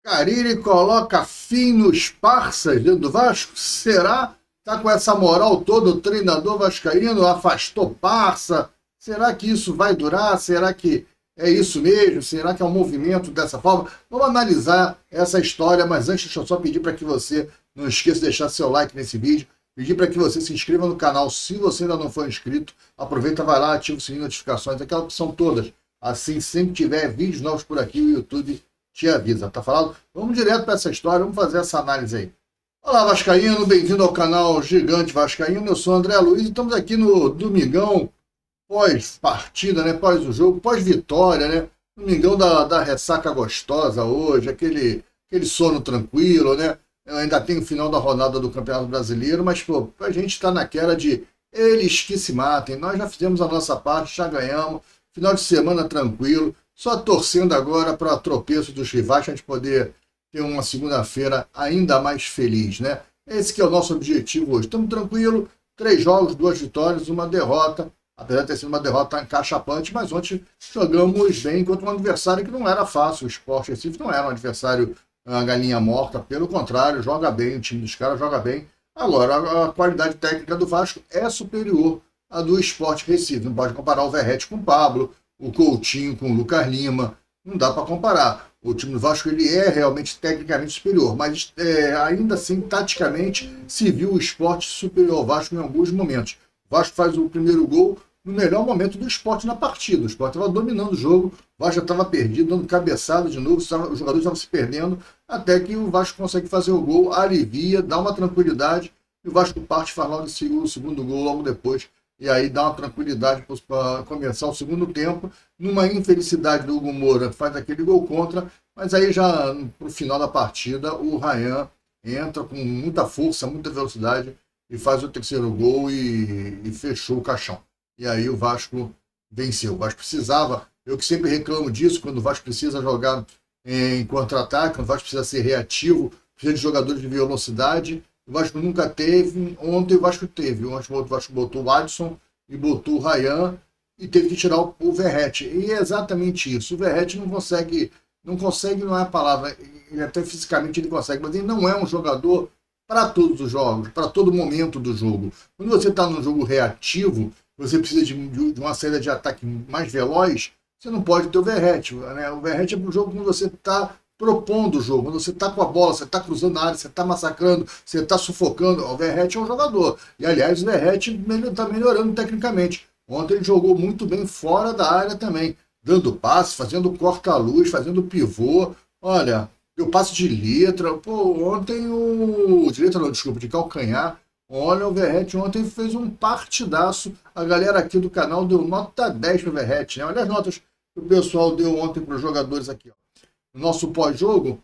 Carille coloca fim nos parças dentro do Vasco? Será? Tá com essa moral toda, o treinador vascaíno afastou parça? Será que isso vai durar? Será que é isso mesmo? Será que é um movimento dessa forma? Vamos analisar essa história, mas antes deixa eu só pedir para que você não esqueça de deixar seu like nesse vídeo, pedir para que você se inscreva no canal se você ainda não for inscrito, aproveita, vai lá, ativa o sininho de notificações, aquela opção todas. Assim, sempre tiver vídeos novos por aqui, o YouTube te avisa, tá falado? Vamos direto para essa história, vamos fazer essa análise aí. Olá, Vascaíno, bem-vindo ao canal Gigante Vascaíno, eu sou André Luiz e estamos aqui no Domingão, pós-partida, né? Pós o jogo, pós-vitória, né? Domingão da ressaca gostosa hoje, aquele sono tranquilo, né? Eu ainda tem o final da rodada do Campeonato Brasileiro, mas, pô, a gente está naquela de eles que se matem, nós já fizemos a nossa parte, já ganhamos, final de semana tranquilo, só torcendo agora para tropeço dos rivais, para a gente poder ter uma segunda-feira ainda mais feliz, né? Esse que é o nosso objetivo hoje. Estamos tranquilos, 3 jogos, 2 vitórias, uma derrota, apesar de ter sido uma derrota encachapante, mas ontem jogamos bem contra um adversário que não era fácil. O Sport Recife não era um adversário a galinha morta, pelo contrário, joga bem, o time dos caras joga bem. Agora, a qualidade técnica do Vasco é superior à do Sport Recife. Não pode comparar o Verratti com o Pablo, o Coutinho com o Lucas Lima, não dá para comparar. O time do Vasco ele é realmente tecnicamente superior, mas ainda assim, taticamente, se viu o Sport superior ao Vasco em alguns momentos. O Vasco faz o primeiro gol no melhor momento do Sport na partida. O Sport estava dominando o jogo, o Vasco já estava perdido, dando cabeçada de novo, os jogadores estavam se perdendo, até que o Vasco consegue fazer o gol, alivia, dá uma tranquilidade, e o Vasco parte e faz logo o segundo gol logo depois. E aí dá uma tranquilidade para começar o segundo tempo. Numa infelicidade do Hugo Moura, faz aquele gol contra, mas aí já no final da partida o Ryan entra com muita força, muita velocidade e faz o terceiro gol e fechou o caixão. E aí o Vasco venceu. O Vasco precisava, eu que sempre reclamo disso, quando o Vasco precisa jogar em contra-ataque, quando o Vasco precisa ser reativo, precisa de jogadores de velocidade. O Vasco nunca teve, ontem o Vasco teve. Ontem o Vasco botou o Adson e botou o Ryan e teve que tirar o Verratti. E é exatamente isso. O Verratti não consegue, não é a palavra, ele até fisicamente ele consegue, mas ele não é um jogador para todos os jogos, para todo momento do jogo. Quando você está num jogo reativo, você precisa de uma saída de ataque mais veloz, você não pode ter o Verratti. Né? O Verratti é para o jogo quando você está propondo o jogo, quando você está com a bola, você está cruzando a área, você está massacrando, você está sufocando. O Verratti é um jogador. E, aliás, o Verratti está melhorando tecnicamente. Ontem ele jogou muito bem fora da área também, dando passe, fazendo corta-luz, fazendo pivô. Olha, deu passe de letra. Pô, ontem o... De letra não, desculpa, de calcanhar. Olha, o Verratti ontem fez um partidaço. A galera aqui do canal deu nota 10 para o Verratti, né? Olha as notas que o pessoal deu ontem para os jogadores aqui, ó. No nosso pós-jogo,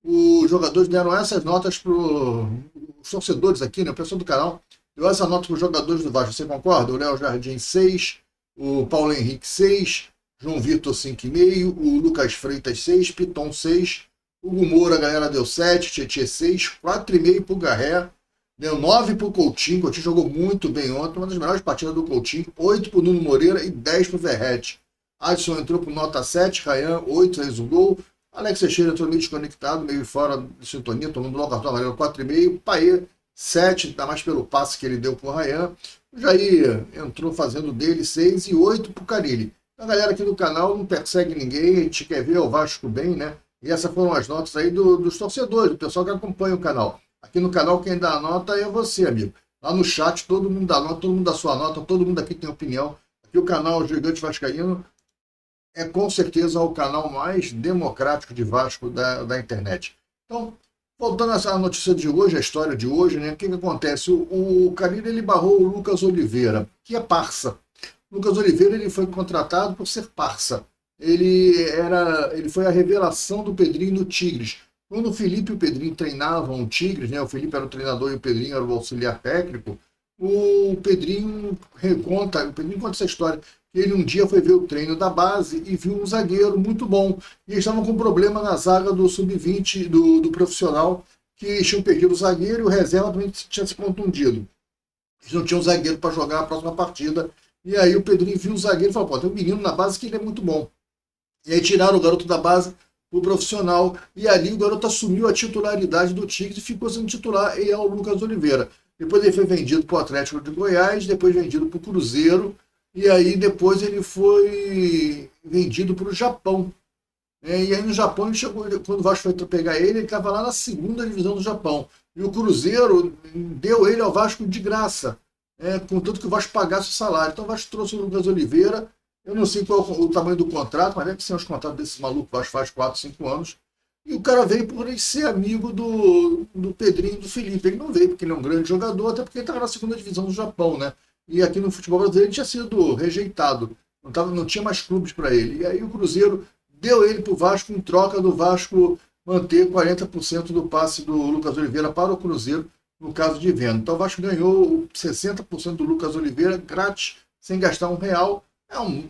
os jogadores deram essas notas para os torcedores aqui, né? O pessoal do canal deu essa nota para os jogadores do Vasco. Você concorda? O Léo Jardim 6, o Paulo Henrique 6, João Vitor 5,5, o Lucas Freitas 6, Piton 6, Hugo Moura, a galera deu 7, Tietê 6, 4,5 para o Garré, deu 9 para o Coutinho. O Coutinho jogou muito bem ontem, uma das melhores partidas do Coutinho, 8 para o Nuno Moreira e 10 para o Verratti. Adson entrou com nota 7, Ryan 8, fez o gol. Alex Teixeira entrou meio desconectado, meio fora de sintonia, tomando logo cartão amarelo 4,5. Paê 7, ainda mais pelo passe que ele deu para o Ryan. O Jair entrou fazendo dele 6 e 8 para o Carille. A galera aqui do canal não persegue ninguém, a gente quer ver o Vasco bem, né? E essas foram as notas aí dos torcedores, do pessoal que acompanha o canal. Aqui no canal quem dá a nota é você, amigo. Lá no chat todo mundo dá nota, todo mundo dá sua nota, todo mundo aqui tem opinião. Aqui o canal Gigante Vascaíno é com certeza o canal mais democrático de Vasco da internet. Então, voltando à notícia de hoje, a história de hoje, né? O que acontece? O Carille ele barrou o Lucas Oliveira, que é parça. O Lucas Oliveira ele foi contratado por ser parça. Ele foi a revelação do Pedrinho no Tigres. Quando o Felipe e o Pedrinho treinavam o Tigres, né? O Felipe era o treinador e o Pedrinho era o auxiliar técnico. O Pedrinho conta essa história. Ele um dia foi ver o treino da base e viu um zagueiro muito bom. E eles estavam com problema na zaga do sub-20 do profissional, que eles tinham perdido o zagueiro e o reserva também tinha se contundido. Eles não tinham zagueiro para jogar a próxima partida. E aí o Pedrinho viu o zagueiro e falou, pô, tem um menino na base que ele é muito bom. E aí tiraram o garoto da base o profissional. E ali o garoto assumiu a titularidade do Tigres e ficou sendo titular, e é o Lucas Oliveira. Depois ele foi vendido para o Atlético de Goiás, depois vendido para o Cruzeiro, e aí depois ele foi vendido para o Japão. E aí no Japão, ele chegou, quando o Vasco foi pegar ele estava lá na segunda divisão do Japão. E o Cruzeiro deu ele ao Vasco de graça, contanto que o Vasco pagasse o salário. Então o Vasco trouxe o Lucas Oliveira. Eu não sei qual é o tamanho do contrato, mas deve ser uns contratos desses malucos que o Vasco faz 4, 5 anos. E o cara veio por ele ser amigo do Pedrinho e do Felipe. Ele não veio porque ele é um grande jogador, até porque ele estava na segunda divisão do Japão, né? E aqui no futebol brasileiro ele tinha sido rejeitado. Não tinha mais clubes para ele. E aí o Cruzeiro deu ele para o Vasco em troca do Vasco manter 40% do passe do Lucas Oliveira para o Cruzeiro, no caso de venda. Então o Vasco ganhou 60% do Lucas Oliveira grátis, sem gastar R$ 1.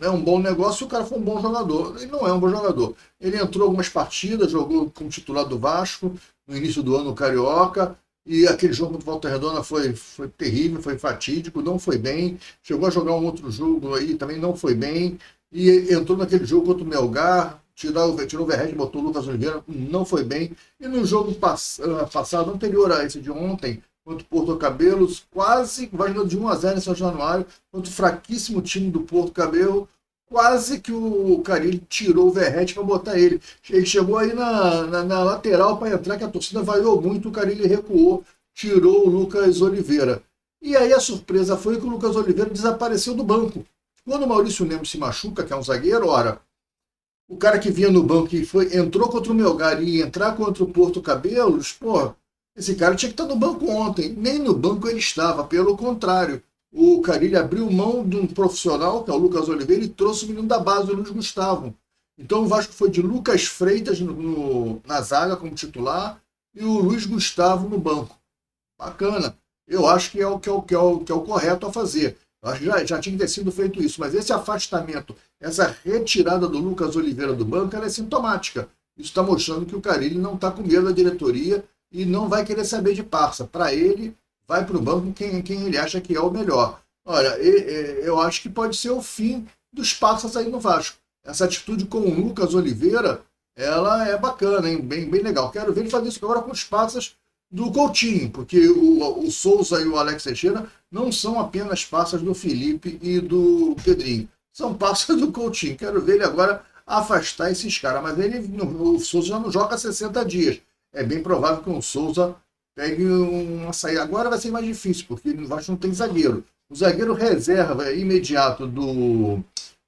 É um bom negócio se o cara for um bom jogador. Ele não é um bom jogador. Ele entrou algumas partidas, jogou como titular do Vasco no início do ano no Carioca, e aquele jogo contra o Volta Redonda foi terrível, foi fatídico, não foi bem. Chegou a jogar um outro jogo aí, também não foi bem. E entrou naquele jogo contra o Melgar, tirou o Verrete, botou o Lucas Oliveira, não foi bem. E no jogo passado, anterior a esse de ontem, contra o Porto Cabelos, quase vai de 1-0 em São Januário, contra o fraquíssimo time do Porto Cabelo, quase que o Carille tirou o Verrete para botar ele. Ele chegou aí na lateral para entrar, que a torcida vaiou muito, o Carille recuou, tirou o Lucas Oliveira. E aí a surpresa foi que o Lucas Oliveira desapareceu do banco. Quando o Maurício Nemo se machuca, que é um zagueiro, ora, o cara que vinha no banco e entrou contra o Melgar e ia entrar contra o Porto Cabelos, pô, esse cara tinha que estar no banco ontem. Nem no banco ele estava, pelo contrário. O Carille abriu mão de um profissional, que é o Lucas Oliveira, e trouxe o menino da base, o Luiz Gustavo. Então o Vasco foi de Lucas Freitas na zaga como titular e o Luiz Gustavo no banco. Bacana. Eu acho que é o correto a fazer. Eu acho que já tinha que ter sido feito isso. Mas esse afastamento, essa retirada do Lucas Oliveira do banco, ela é sintomática. Isso está mostrando que o Carille não está com medo da diretoria e não vai querer saber de parça. Para ele, vai para o banco quem ele acha que é o melhor. Olha, eu acho que pode ser o fim dos parças aí no Vasco. Essa atitude com o Lucas Oliveira, ela é bacana, hein? Bem legal. Quero ver ele fazer isso agora com os parças do Coutinho, porque o Souza e o Alex Teixeira não são apenas parças do Felipe e do Pedrinho. São parças do Coutinho. Quero ver ele agora afastar esses caras. Mas o Souza já não joga há 60 dias. É bem provável que o Souza pegue uma saída. Agora vai ser mais difícil, porque o Vasco não tem zagueiro. O zagueiro reserva imediato do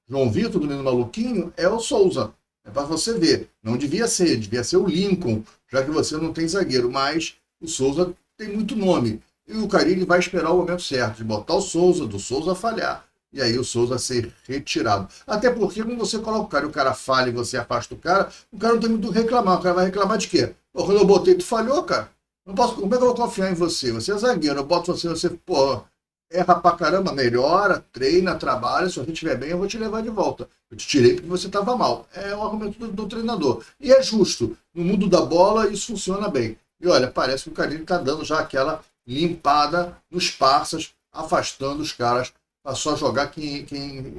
João Vitor, do menino maluquinho, é o Souza. É para você ver. Não devia ser o Lincoln, já que você não tem zagueiro. Mas o Souza tem muito nome. E o Carille vai esperar o momento certo de botar o Souza, do Souza falhar. E aí o Souza ser retirado. Até porque quando você coloca o cara e o cara falha e você afasta o cara não tem muito o que reclamar. O cara vai reclamar de quê? Pô, quando eu botei, tu falhou, cara. Não posso, como é que eu vou confiar em você? Você é zagueiro, eu boto você, pô, erra pra caramba, melhora, treina, trabalha, se você estiver bem, eu vou te levar de volta. Eu te tirei porque você estava mal. É o argumento do treinador. E é justo. No mundo da bola, isso funciona bem. E olha, parece que o Carille está dando já aquela limpada nos parças, afastando os caras para só jogar quem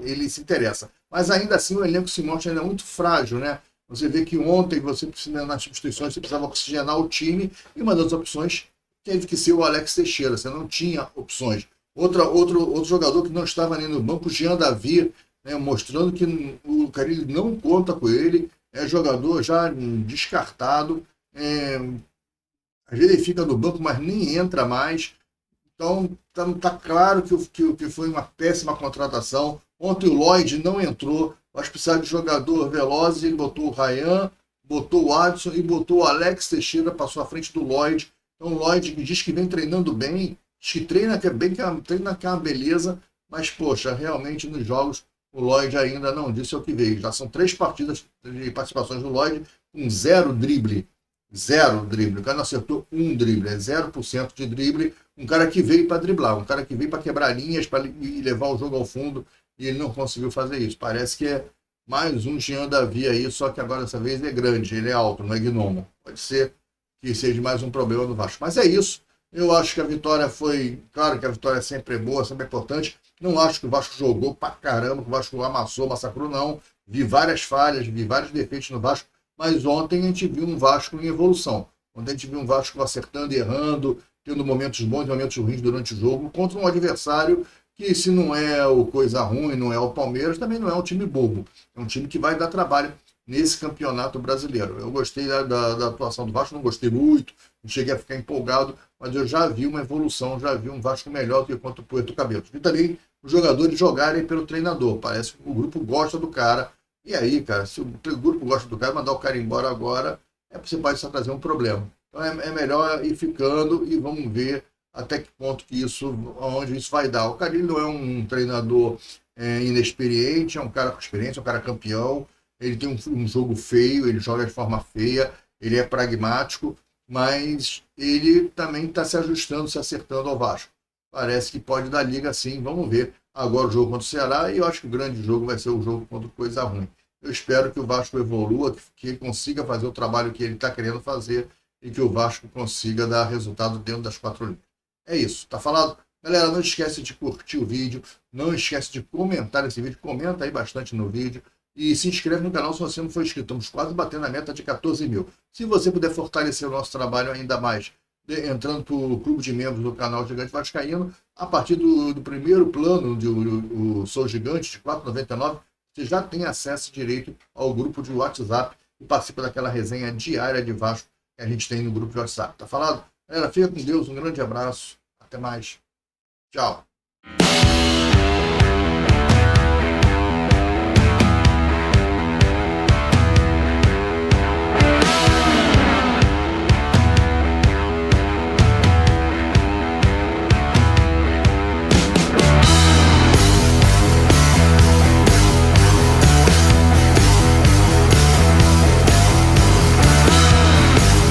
ele se interessa. Mas ainda assim o elenco se mostra ainda muito frágil, né? Você vê que ontem você precisa, nas substituições, você precisava oxigenar o time e uma das opções teve que ser o Alex Teixeira. Você não tinha opções. Outro jogador que não estava nem no banco, o Jean Davi, né, mostrando que o Carille não conta com ele, é jogador já descartado. Às vezes ele fica no banco, mas nem entra mais. Então, tá claro que foi uma péssima contratação. Ontem o Lloyd não entrou. Acho que precisava de jogador veloz. Ele botou o Ryan, botou o Adson e botou o Alex Teixeira, passou à frente do Lloyd. Então o Lloyd diz que vem treinando bem, diz que treina que é bem, treina que é uma beleza. Mas, poxa, realmente nos jogos o Lloyd ainda não disse o que veio. Já são 3 partidas de participações do Lloyd com 0 drible. 0 drible. O cara não acertou um drible. É 0% de drible. Um cara que veio para driblar. Um cara que veio para quebrar linhas para levar o jogo ao fundo. E ele não conseguiu fazer isso. Parece que é mais um Jean Davi aí, só que agora dessa vez é grande. Ele é alto, não é gnomo. Pode ser que seja mais um problema do Vasco. Mas é isso. Eu acho que a vitória foi... Claro que a vitória sempre é boa, sempre é importante. Não acho que o Vasco jogou pra caramba, que o Vasco amassou, massacrou, não. Vi várias falhas, vi vários defeitos no Vasco. mas ontem a gente viu um Vasco em evolução. Ontem a gente viu um Vasco acertando e errando, tendo momentos bons e momentos ruins durante o jogo, contra um adversário que, se não é o coisa ruim, não é o Palmeiras, também não é um time bobo. É um time que vai dar trabalho nesse campeonato brasileiro. Eu gostei da atuação do Vasco, não gostei muito, não cheguei a ficar empolgado, mas eu já vi uma evolução, já vi um Vasco melhor do que contra o Puerto Cabelo. E também os jogadores jogarem pelo treinador. Parece que o grupo gosta do cara. E aí, cara, se o grupo gosta do cara, mandar o cara embora agora, você pode só trazer um problema. Então é melhor ir ficando e vamos ver até que ponto que onde isso vai dar. O Carille não é um treinador inexperiente, é um cara com experiência, é um cara campeão. Ele tem um jogo feio, ele joga de forma feia, ele é pragmático, mas ele também está se ajustando, se acertando ao Vasco. Parece que pode dar liga sim, vamos ver agora o jogo contra o Ceará, e eu acho que o grande jogo vai ser o jogo contra o Coisa Ruim. Eu espero que o Vasco evolua, que ele consiga fazer o trabalho que ele está querendo fazer e que o Vasco consiga dar resultado dentro das 4 linhas. É isso, tá falado? Galera, não esquece de curtir o vídeo, não esquece de comentar esse vídeo, comenta aí bastante no vídeo e se inscreve no canal se você não for inscrito. Estamos quase batendo a meta de 14 mil. Se você puder fortalecer o nosso trabalho ainda mais, entrando para o clube de membros do canal Gigante Vascaíno, a partir do primeiro plano do Sou Gigante, de R$ 4,99, você já tem acesso direito ao grupo de WhatsApp e participa daquela resenha diária de Vasco que a gente tem no grupo de WhatsApp. Tá falado? Galera, fica com Deus, um grande abraço, até mais. Tchau.